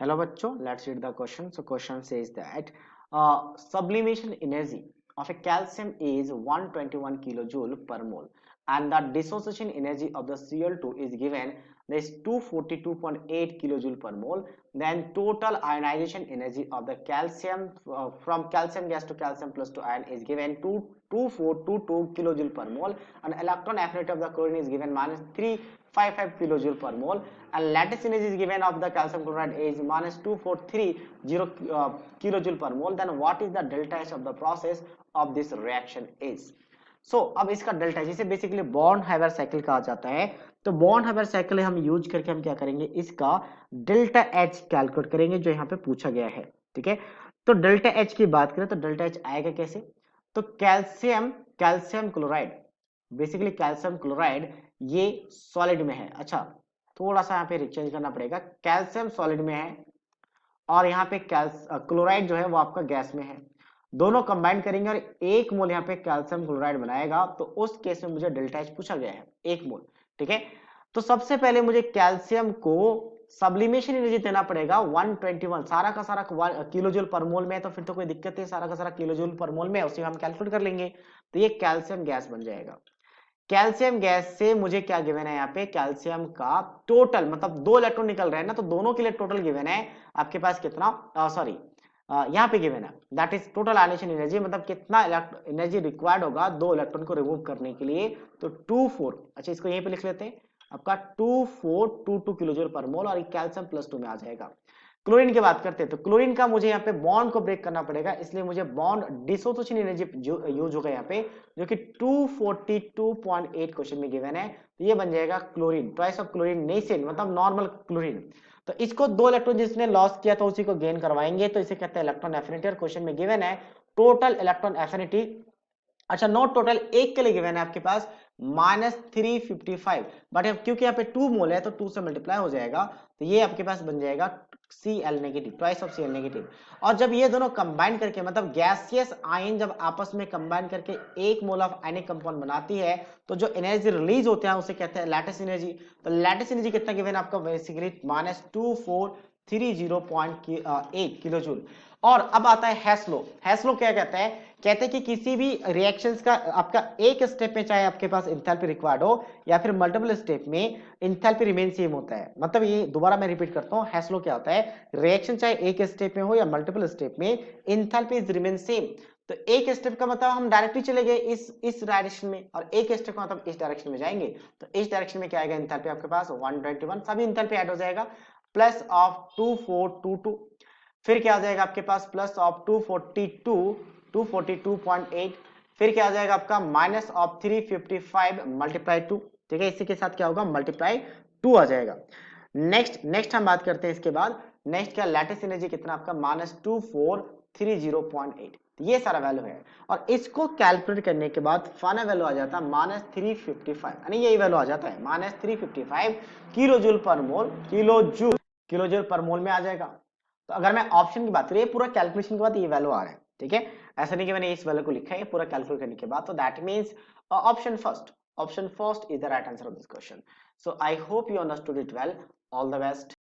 Hello bachcho, let's read the question. So question says that sublimation energy of a calcium is 121 kilojoule per mole and the dissociation energy of the Cl2 is given this 242.8 kilojoule per mole. Then total ionization energy of the calcium from calcium gas to calcium plus 2 ion is given 2422 kilojoule per mole, and electron affinity of the chlorine is given minus 355 kilojoule per mole, and lattice energy is given of the calcium chloride is minus 2430 kilojoule per mole. Then what is the delta H of the process of this reaction is? अब इसका delta जिसे basically bond Haber cycle कहा जाता है, तो bond Haber cycle हम use करके हम क्या करेंगे, इसका डेल्टा एच कैलकुलेट करेंगे जो यहाँ पे पूछा गया है। ठीक है, तो डेल्टा एच की बात करें तो डेल्टा एच आएगा कैसे, तो calcium chloride, basically calcium chloride ये सॉलिड में है। अच्छा, थोड़ा सा यहाँ पे चेंज करना पड़ेगा, कैल्शियम सॉलिड में है और यहाँ पे क्लोराइड जो है वो आपका गैस में है। दोनों कंबाइन करेंगे और एक मोल यहाँ पे कैल्शियम क्लोराइड बनाएगा, तो उस केस में मुझे डेल्टा एच पूछा गया है, एक मोल। ठीक है, तो सबसे पहले मुझे कैल्शियम को सब्लिमेशन एनर्जी देना पड़ेगा 121, सारा का सारा किलोजूल पर मोल में है, तो फिर तो कोई दिक्कत नहीं, सारा का सारा किलोजूल पर मोल में है, उसी हम कैलकुलेट कर लेंगे, तो ये कैल्शियम गैस बन जाएगा। कैल्शियम गैस से मुझे क्या गिवन है, यहाँ पे कैल्शियम का टोटल मतलब 2 इलेक्ट्रॉन निकल रहे हैं ना, तो दोनों के लिए टोटल गिवन है आपके पास कितना, सॉरी यहाँ पे गिवन है that is total ionisation energy, मतलब कितना एनर्जी रिक्वायर्ड होगा 2 इलेक्ट्रॉन को रिमूव करने के लिए, तो 24, अच्छा इसको यहीं पे लिख लेते हैं, आपका 2422 किलोजूल पर मोल, और कैल्शियम प्लस 2 में आ जाएगा। क्लोरीन की बात करते हैं, तो क्लोरीन का मुझे यहाँ पे बॉन्ड को ब्रेक करना पड़ेगा, इसलिए मुझे बॉन्ड डिसोसिएशन एनर्जी जो यूज होगा यहाँ पे, जो कि 242.8 क्वेश्चन में गिवन है, तो ये बन जाएगा chlorine, twice of chlorine nascent मतलब नॉर्मल क्लोरीन। तो इसको 2 इलेक्ट्रॉन जिसने लॉस किया था उसी को गेन करवाएंगे, तो इसे कहते हैं इलेक्ट्रॉन एफिनिटी, और क्वेश्चन में गिवन है टोटल इलेक्ट्रॉन एफिनिटी, अच्छा नोट टोटल एक के लिए गिवन है आपके पास -355, बट क्योंकि यहाँ पे 2 मोल है तो 2 से मल्टीप्लाई हो जाएगा, तो ये आपके पास बन जाएगा Cl negative, twice of Cl negative. और जब ये दोनों कंबाइन करके मतलब गैसियस आयन जब आपस में कंबाइन करके एक मोल ऑफ आयनिक कंपाउंड बनाती है, तो जो एनर्जी रिलीज होते हैं उसे कहते हैं लैटिस एनर्जी। तो लैटिस एनर्जी कितना गिवन है आपका, बेसिकली -2430.8 किलोजूल। और अब आता है हेस्लो। हेस्लो क्या कहता है, कहते हैं कि किसी भी रिएक्शंस का आपका एक स्टेप में चाहे आपके पास एंथैल्पी रिक्वायर्ड हो या फिर मल्टीपल स्टेप में एंथैल्पी रिमेन सेम होता है। मतलब ये दोबारा मैं रिपीट करता हूं, हेस्लो क्या होता है, रिएक्शन चाहे एक स्टेप में हो या मल्टीपल स्टेप में एंथैल्पी इज रिमेन सेम। तो एक स्टेप का मतलब हम डायरेक्टली चले गए इस डायरेक्शन में, और एक स्टेप का मतलब इस डायरेक्शन में जाएंगे, तो इस डायरेक्शन में क्या आएगा, एंथैल्पी आपके पास 121, सभी एंथैल्पी ऐड हो जाएगा, प्लस ऑफ 2422, फिर क्या आ जाएगा आपके पास प्लस ऑफ 242.8, फिर क्या आ जाएगा आपका माइनस ऑफ 355 मल्टीप्लाई 2। ठीक है, इसी के साथ क्या होगा, मल्टीप्लाई 2 आ जाएगा। नेक्स्ट हम बात करते हैं इसके बाद, नेक्स्ट क्या, लैटिस एनर्जी कितना आपका -2430.8, ये सारा वैल्यू है, और इसको कैलकुलेट करने के बाद फाइनल वैल्यू आ जाता है -355, यानी यही वैल्यू आ जाता है -355 किलोजूल पर मोल, किलोजूल पर मोल में आ जाएगा। तो अगर मैं ऑप्शन की बात करें, पूरा कैलकुलेशन के बाद ये वैल्यू आ रहा है। ठीक है, ऐसा नहीं कि मैंने इस वैल्यू को लिखा है, पूरा कैलकुलेट करने के बाद, तो that means option first is the right answer of this question. So I hope you understood it well, all the best.